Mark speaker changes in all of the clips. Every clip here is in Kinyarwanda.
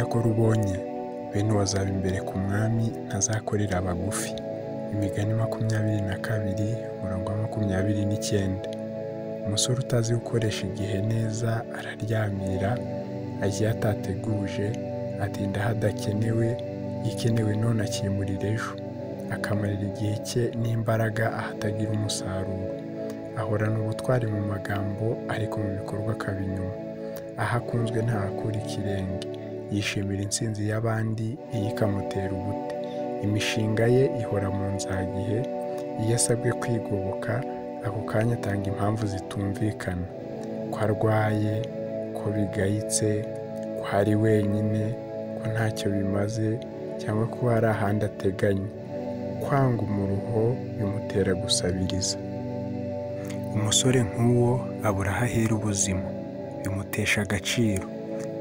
Speaker 1: cyakora ubonye bene wazaba imbere ku mwami ntazakorera abagufi. Imigani 22:29. Umusore utazi gukoresha igihe neza araryamira, ajya atateguje, atinda hadakenewe, ikenewe none akimurira ejo, akamarira igihe cye n'imbaraga ahatagira umusaruro. Ahorana ubutwari mu magambo ariko mu bikorwa akaba inyuma. Aho akunzwe ntahakura ikirenge, yishimira intsinzi y'abandi, iyi ikamutera ubute. Imishinga ye ihora mu nzagihe, iyo asabwe kwigoboka ako kanya atanga impamvu zitumvikana, ko arwaye, ko bigayitse, ko ari wenyine, ko ntacyo bimaze, cyangwa ko hari ahandi ateganya. Kwanga umuruho bimutera gusabiriza. Umusore nk'uwo abura aho ahera ubuzima, bimutesha agaciro.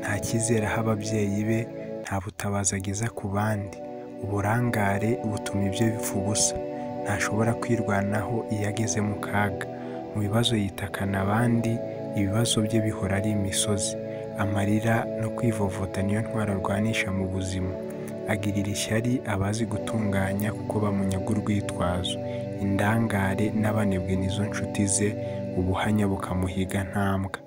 Speaker 1: Nta cyizere aha ababyeyi be, nta butabazi ageza ku bandi. Uburangare butuma ibyo bipfa ubusa. Ntashobora kwirwanaho iyo ageze mu kaga. Mu bibazo yitakana abandi, ibibazo bye bihora ari imisozi. Amarira no kwivovota niyo ntwaro arwanisha mu buzima. Agirira ishyari abazi gutunganya kuko bamunyaga urwitwazo. Indangare n'abanebwe nizo nshuti ze, ubuhanya bukamuhiga ntambwa.